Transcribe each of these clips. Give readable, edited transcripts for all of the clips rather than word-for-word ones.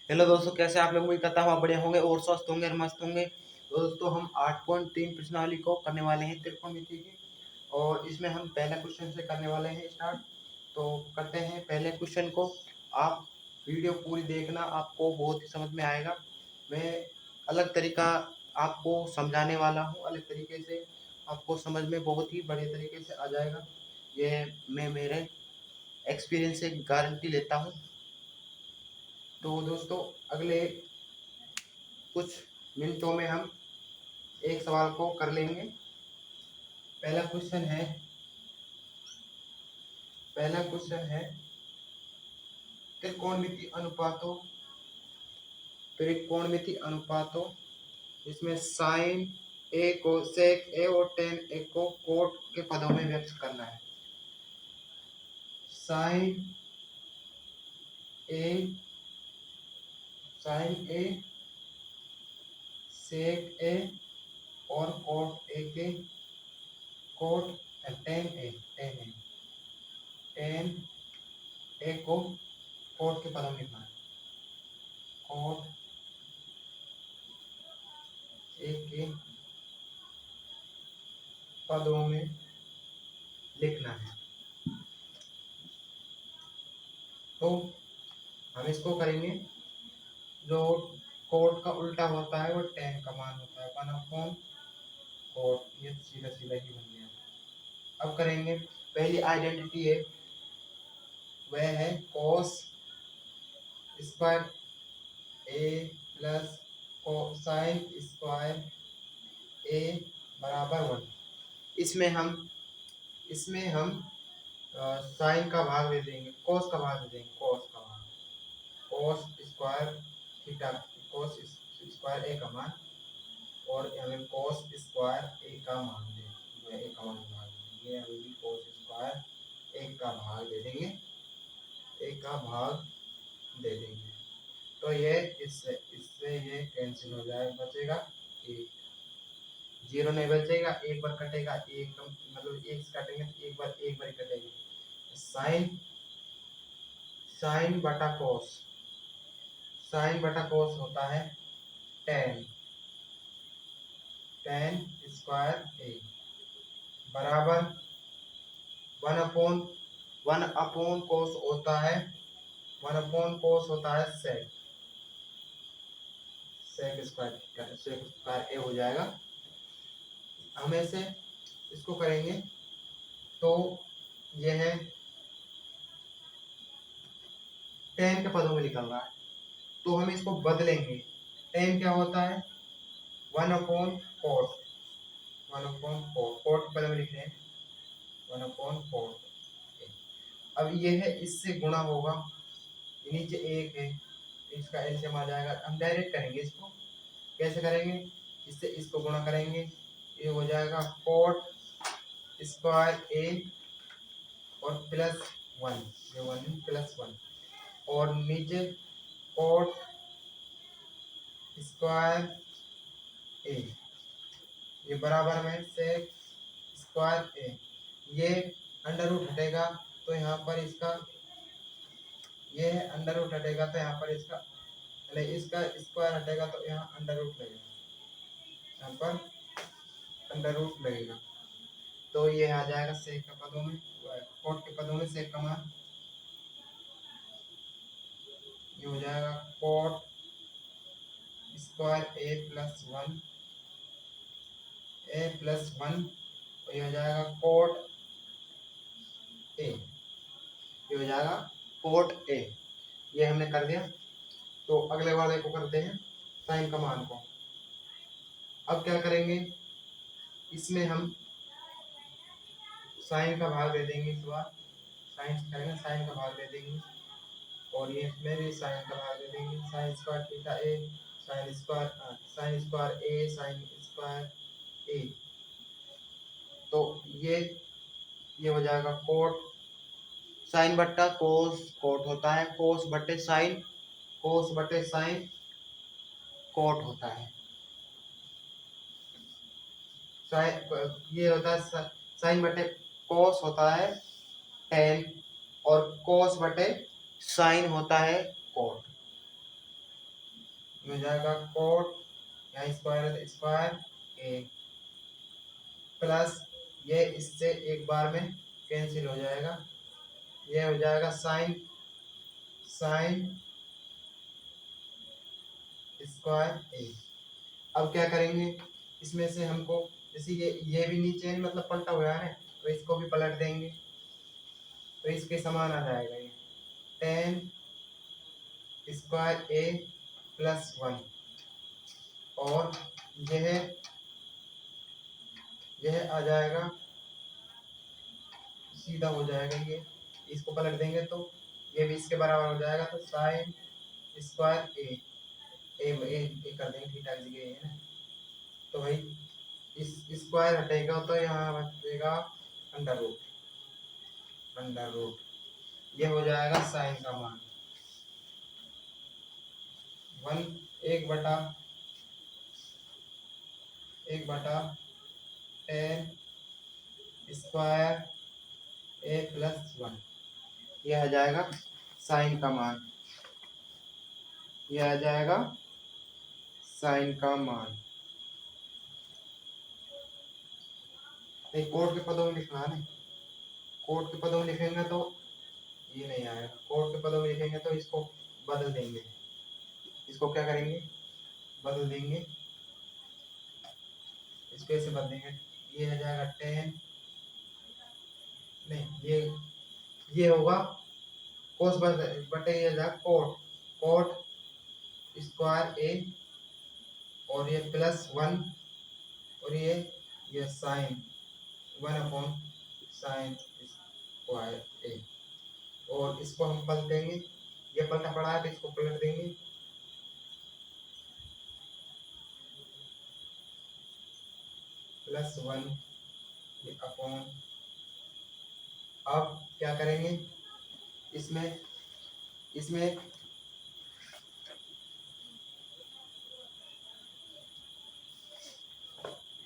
Hello दोस्तों, कैसे आप लोग? उम्मीद करता हूँ आप बढ़िया होंगे और स्वस्थ होंगे और मस्त होंगे। तो दोस्तों, हम 8.3 प्रश्नावली को करने वाले हैं त्रिकोणमिति की, और इसमें हम पहला क्वेश्चन से करने वाले हैं स्टार्ट। तो करते हैं पहले क्वेश्चन को। आप वीडियो पूरी देखना, आपको बहुत ही समझ में आएगा। मैं अलग तरीका आपको समझाने वाला हूँ, अलग तरीके से आपको समझ में बहुत ही बढ़िया तरीके से आ जाएगा। ये मैं मेरे एक्सपीरियंस से गारंटी लेता हूँ। तो दोस्तों, अगले कुछ मिनटों में हम एक सवाल को कर लेंगे। पहला क्वेश्चन है त्रिकोणमिति अनुपातों। इसमें साइन ए को सेक ए और टेन ए को कोट के पदों में व्यक्त करना है। साइन ए सेक ए और कोट टेन ए को कोट के पदों में लिखना है। कोट ए के पदों में लिखना है। तो हम इसको करेंगे। जो कोट का उल्टा होता है वो टेन का मान होता है, 1/कोट। ये सीधा सीधा ही बन गया। अब करेंगे, पहली आइडेंटिटी है वह है कोस स्क्वायर ए प्लस कोसाइन स्क्वायर ए बराबर 1। इसमें हम साइन का भाग दे देंगे, कोस का भाग दे देंगे, cos square theta, cos square A का मान, और हमें कोस स्क्वायर ए का मान दे ए का मान भाग देंगे। अभी भी कोस स्क्वायर ए का भाग दे देंगे, तो ये इससे ये कैंसिल हो जाएगा, बचेगा एक। जीरो नहीं बचेगा, एक बार कटेगा, एक मतलब एक से काटेंगे तो एक बार ही कटेगा। साइन बटा कोस होता है टेन स्क्वायर ए बराबर 1/कोस होता है सेक स्क्वायर ए हो जाएगा। हम ऐसे इसको करेंगे तो यह है 10 के पदों में निकल रहा है, तो हम इसको बदलेंगे। 10 क्या होता है? 1/कोट कोट पद में लिख रहे हैं 1/कोट। अब यह है, इससे गुणा होगा, नीचे एक है, इसका एलसीएम आ जाएगा। हम डायरेक्ट करेंगे इसको। कैसे करेंगे? इससे इसको गुणा करेंगे, ये हो जाएगा कोट स्क्वायर ए और प्लस 1, ये 1 प्लस 1, और नीचे कोट स्क्वायर ए, ये बराबर में सेक स्क्वायर ए। ये अंडर रूट हटेगा तो यहाँ पर इसका, ये अंडर रूट हटेगा तो यहाँ पर इसका स्क्वायर हटेगा तो यहाँ अंडर रूट लगेगा, यहाँ पर अंडर रूट लगेगा। तो ये आ जाएगा सेक के पदों में, कोट के पदों में सेक का मान, ये हो जाएगा कोट स्क्वायर ए प्लस 1 और ये हो जाएगा कोट ए, ये हमने कर दिया। तो अगले वाले को करते हैं, साइन का मान को। अब क्या करेंगे, इसमें हम साइन का भाग दे देंगे। इस बार साइन का भाग दे देंगे, और ये इसमें भी साइन का भाग दे देंगे। साइन स्क्वायर थीटा ए, साइन स्क्वायर ए। तो ये हो जाएगा कोट साइन बट्टा कोस, कोट होता है कोस बटे साइन कोट होता है। ये होता है साइन बटे कोस होता है टेन, और कोस बटे साइन होता है कोट। ये हो जाएगा कोट, यहाँ स्क्वायर है तो स्क्वायर ए, प्लस ये इससे एक बार में कैंसिल हो जाएगा, ये हो जाएगा साइन साइन स्क्वायर ए। अब क्या करेंगे, इसमें से हमको जैसे ये भी नीचे है, मतलब पलटा हुआ है, तो इसको भी पलट देंगे तो इसके समान आ जाएगा ये टेन स्क्वायर ए प्लस वन, और यह आ जाएगा, सीधा हो जाएगा, ये इसको पलट देंगे तो ये भी इसके बराबर हो जाएगा, तो साइन स्क्वायर ए ए कर देंगे, थीटा की जगह है ना, तो भाई इस स्क्वायर हटेगा तो यहाँ बचेगा अंडर रूट, ये हो जाएगा साइन का मान वन, एक बटा टेन स्क्वायर ए प्लस वन, यह आ जाएगा साइन का मान, यह आ जाएगा साइन का मान। नहीं, कोट के पदों में लिखना है, कोट के पदों में लिखेंगे तो ये नहीं आएगा, कोट के पदों में लिखेंगे तो इसको बदल देंगे, इसको क्या करेंगे, बदल देंगे, इसको ऐसे बदल देंगे, ये आ जाएगा टेन, नहीं ये होगा कोस बटे ये जाएगा कोट स्क्वायर ए, और ये प्लस वन, और ये sine one upon sine square A, और इसको हम पलट देंगे, ये पलटा पड़ा है तो इसको पलट देंगे, प्लस वन अपॉन, अब क्या करेंगे, इसमें इसमें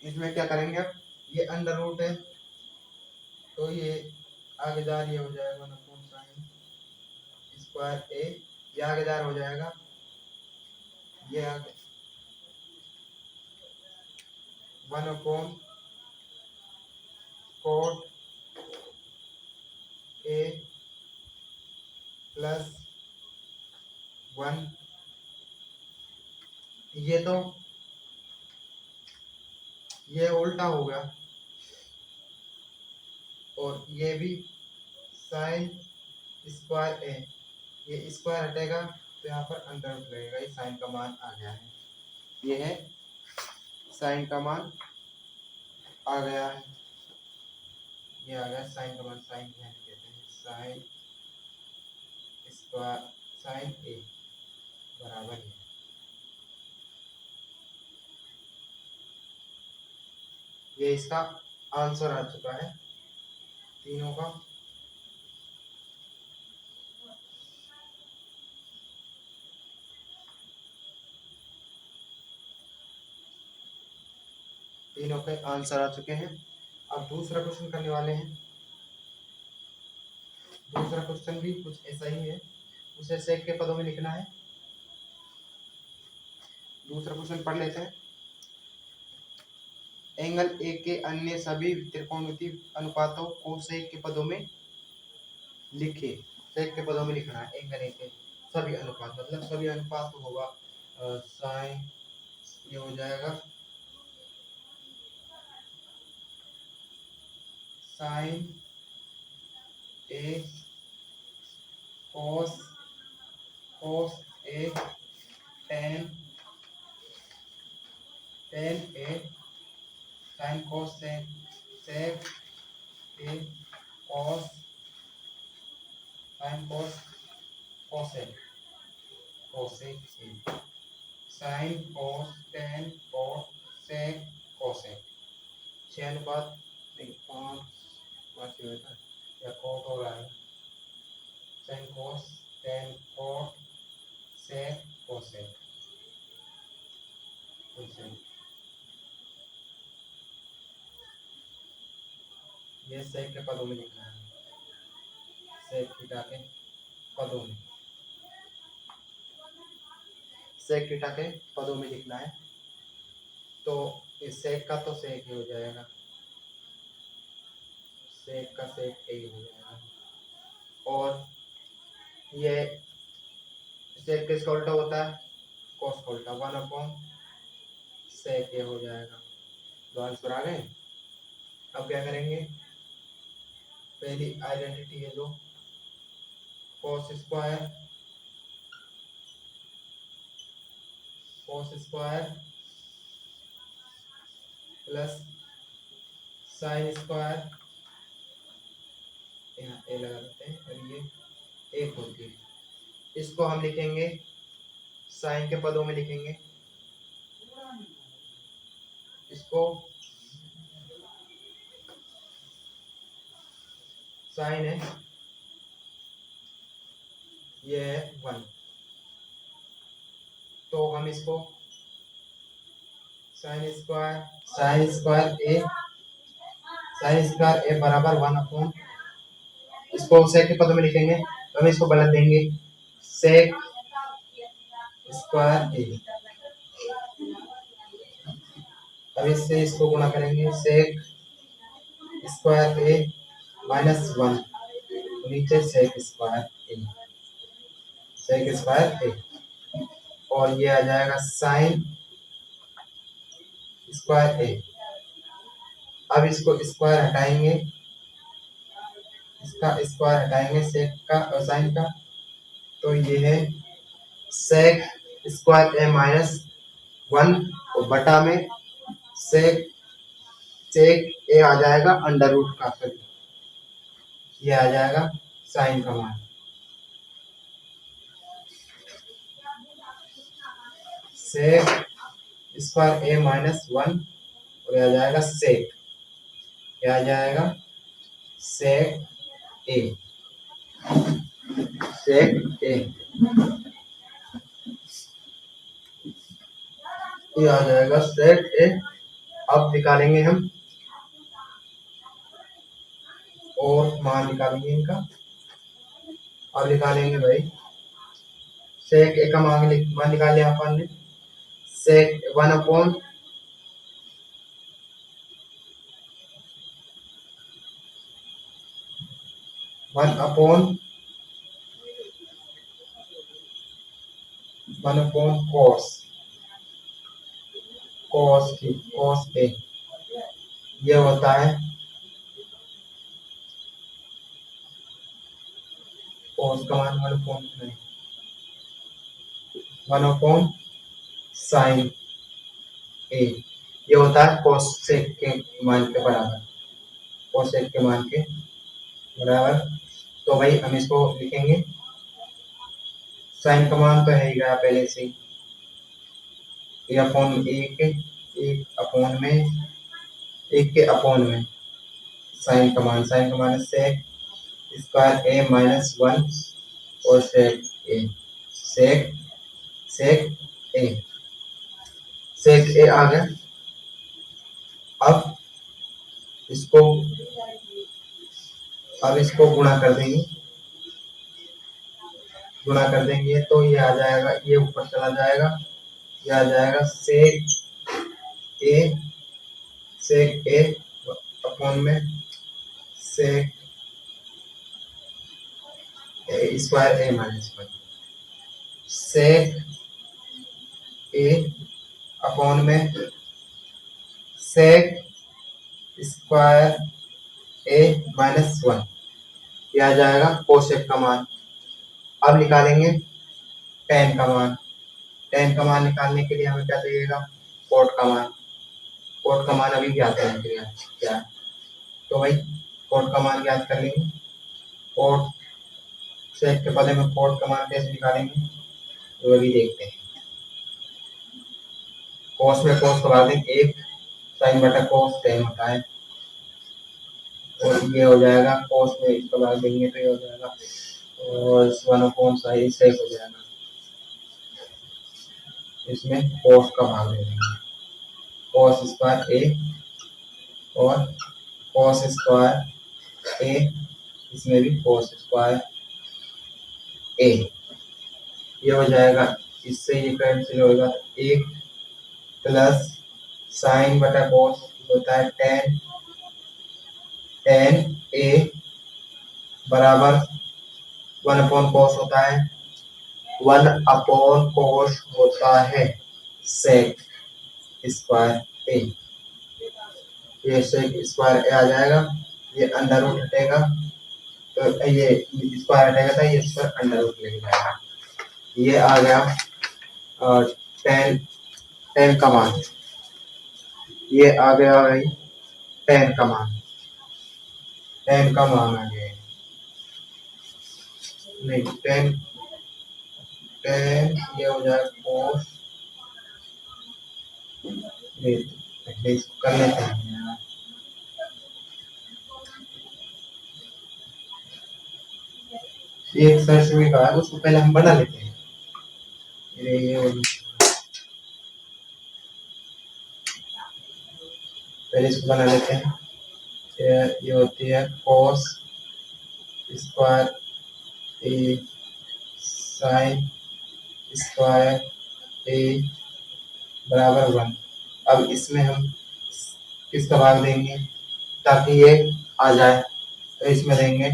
इसमें क्या करेंगे, अब ये अंडर रूट है तो ये आगे जा ये हो जाएगा वन अपॉन साइन स्क्वायर ए, ये आगे जा हो जाएगा, ये आगे one upon cot A plus one, ये तो ये उल्टा हो गया, और ये भी साइन स्क्वायर ए, ये स्क्वायर हटेगा तो यहाँ पर अंडर रूट लगेगा, ये साइन का मान आ गया है, ये है साइन का मान आ गया है, ये आ गया साइन का मान, साइन कहते हैं साइन स्क्वायर साइन ए बराबर है, ये इसका आंसर आ चुका है तीनों का। तीनों के आंसर आ चुके हैं। अब दूसरा क्वेश्चन करने वाले हैं, दूसरा क्वेश्चन भी कुछ ऐसा ही है, उसे सेक के पदों में लिखना है। दूसरा क्वेश्चन पढ़ लेते हैं, एंगल ए के अन्य सभी त्रिकोणमितीय अनुपातों को सेक के पदों में लिखे, सेक के पदों में लिखना है, एंगल ए के सभी अनुपात, मतलब सभी अनुपात होगा साइन, ये हो जाएगा sine A cos A tan A sine cos sec A cos sine cos cosec cosec A, sine cos tan cosec cosec, छह अनुपात नहीं पाँच होता है, या कोट हो रहा है, sine cos tan cot sec cosec, ये सेक के पदों में लिखना है, सेक थीटा के पदों में, सेक थीटा के पदों में लिखना है। तो इस सेक का तो सेक ही हो जाएगा, सेक का सेक ही हो जाएगा। और ये सेक किसका उल्टा होता है? कॉस का उल्टा, 1 सेक ये हो जाएगा। तो आंसर आ गए। अब क्या करेंगे? पहली आइडेंटिटी है जो cos square plus sine square, यहाँ ए लगा देते हैं, और ये एक होती है। इसको हम लिखेंगे साइन के पदों में लिखेंगे। इसको साइन है, ये है 1, तो हम इसको साइन स्क्वायर ए बराबर 1 इसको सेक के पदों में लिखेंगे, तो हम इसको बदल देंगे सेक स्क्वायर ए। अब इससे इसको गुणा करेंगे, सेक स्क्वायर ए -1, नीचे सेक स्क्वायर ए, और ये आ जाएगा साइन स्क्वायर ए। अब इसको स्क्वायर हटाएंगे, इसका स्क्वायर हटाएंगे सेक का और साइन का, तो ये है सेक स्क्वायर ए -1 और बटा में सेक ए आ जाएगा अंडर रूट का, ये आ जाएगा साइन का मान। सेक स्क्वायर ए -1 और ये आ जाएगा सेक, ये आ जाएगा सेक ए, ये आ जाएगा सेक ए। अब निकालेंगे हम और मान निकालेंगे इनका। अब निकालेंगे भाई सेक ए का मान निकाल लिया अपन ने, सेक 1 कॉस ए, ये होता है कॉस का मान 1 साइन ए, ये होता है कोसेक के मान के बराबर, कोसेक के मान के बराबर। तो भाई हम इसको लिखेंगे, साइन का मान तो है ही गया पहले से, एक के अपोन में साइन का मान सेक स्क्वायर ए -1 और सेक ए आ गया। अब इसको गुणा कर देंगे, तो ये आ जाएगा, ये ऊपर चला जाएगा, ये आ जाएगा सेक ए अपोन में सेक स्क्वायर ए -1, सेक ए अपोन में सेक स्क्वायर ए -1, ये आ जाएगा कोसेक का मान। अब निकालेंगे टेन का मान निकालने के लिए हमें क्या चाहिएगा? कोट का मान अभी ज्ञात है क्या, तो भाई कोट का मान ज्ञात कर लेंगे। कोट सेक के पदे में कोट का मान कैसे निकालेंगे तो अभी देखते हैं। कोस में कोस को भाग देंगे, 1 साइन बटा कोस 10 होता है, और ये हो जाएगा कोस में इसको भाग देंगे तो ये हो जाएगा और 1/sin सेक हो जाएगा। इसमें कोस का भाग दे देंगे, कोस स्क्वायर ए और कोस स्क्वायर ए, इसमें भी कोस स्क्वायर ए, ये हो जाएगा इससे ये कैंसिल होगा, 1 प्लस साइन बटा कॉस होता है टेन ए बराबर 1 अपॉन कॉस होता है, 1 अपॉन कॉस होता है सेक स्क्वायर ए। ये सेक स्क्वायर ए आ जाएगा, ये अंडर रूट हटेगा तो ये स्क्वायर हटेगा तो ये स्क्वायर अंडर रूट लेके जाएगा। ये आ गया और टेन का मान, ये आ गया भाई टेन का मान आ गया, नहीं टेन ये हो जाएगा कोस, इसको कर लेते हैं यार, ये सर्च में कहा है उसको पहले हम बना लेते हैं। पहले इसको बना लेते हैं। ये होती है cos स्क्वायर ए साइन स्क्वायर ए बराबर 1। अब इसमें हम किसका भाग देंगे ताकि ये आ जाए, तो इसमें देंगे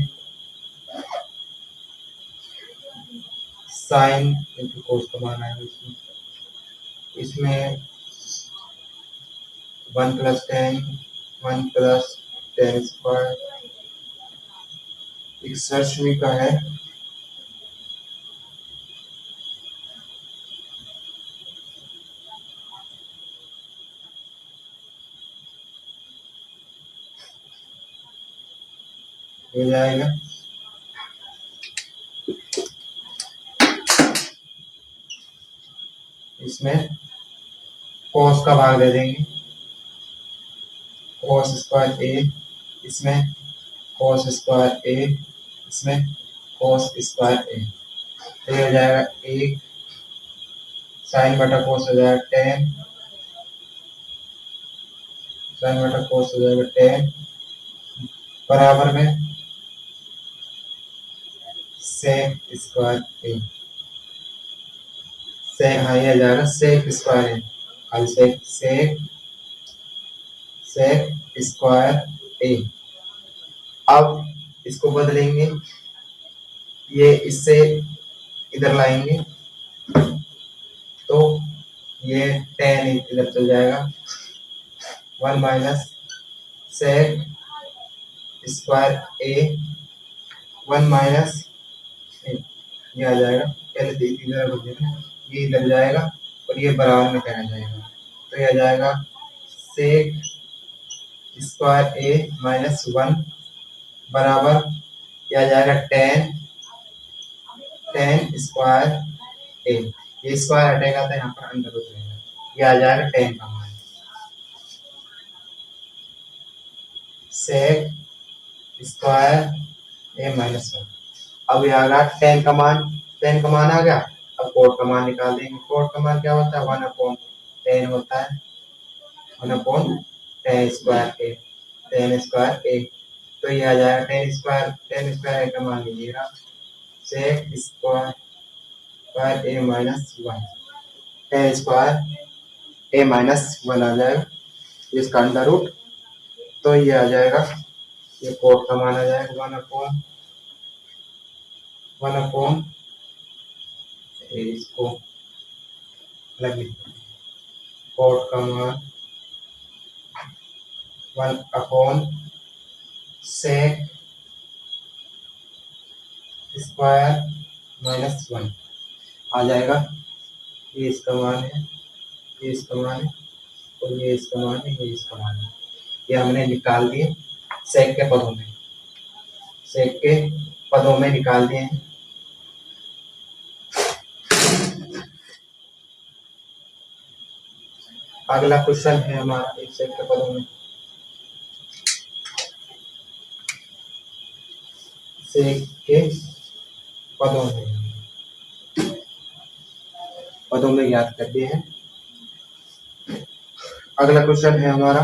साइन इंटू कोस का मान आएगा इसमें 1 प्लस टेन स्क्वायर, एक सर्चवी का है हो जाएगा, इसमें cos का भाग दे देंगे, cos स्क्वायर ए, इसमें cos स्क्वायर ए, इसमें cos स्क्वायर ए, तो ये हो जाएगा 1 साइन बटा cos हो जाएगा 10, साइन बटा cos हो जाएगा 10 बराबर में सेक स्क्वायर ए, हाँ ये आ जाएगा सेक स्क्वायर ए, खाली सेक स्क्वायर ए। अब इसको बदलेंगे, ये इससे इधर लाएंगे तो ये टेन इधर चल जाएगा, 1 माइनस सेक स्क्वायर ए 1 माइनस ये आ जाएगा, पहले तो इधर रख देना, ये इधर जाएगा और ये बराबर में कहना जाएगा, तो ये आ जाएगा सेक स्क्वायर ए माइनस 1 बराबर क्या आ जाएगा टेन स्क्वायर ए, ये स्क्वायर हटेगा तो यहाँ पर अंडर रूट रहेगा, ये आ जाएगा 10 का मान सेक स्क्वायर ए माइनस 1। अब ये आ गया 10 का मान आ गया। अब कोड का मान निकाल देंगे, कोड का मान क्या होता है 1 अपॉन 10 होता है, 1 अपॉन 10 स्क्वायर ए, तो ये आ जाएगा 10 स्क्वायर ए का मान लीजिएगा सेक स्क्वायर ए माइनस 1, 10 स्क्वायर ए माइनस 1 आ जाएगा, इसका अंडर रूट, तो ये आ जाएगा, ये कोड का मान आ जाएगा 1 अपॉन इसको लगे कोड का मान 1 अपॉन सेक स्क्वायर माइनस 1 आ जाएगा, ये इसका मान है, ये इसका मान है और ये इसका मान है, ये इसका मान है, ये हमने निकाल दिए सेक के पदों में निकाल दिए हैं। अगला क्वेश्चन है हमारा एक सेक के पदों में, सेक के पदों में ज्ञात करते हैं। अगला क्वेश्चन है हमारा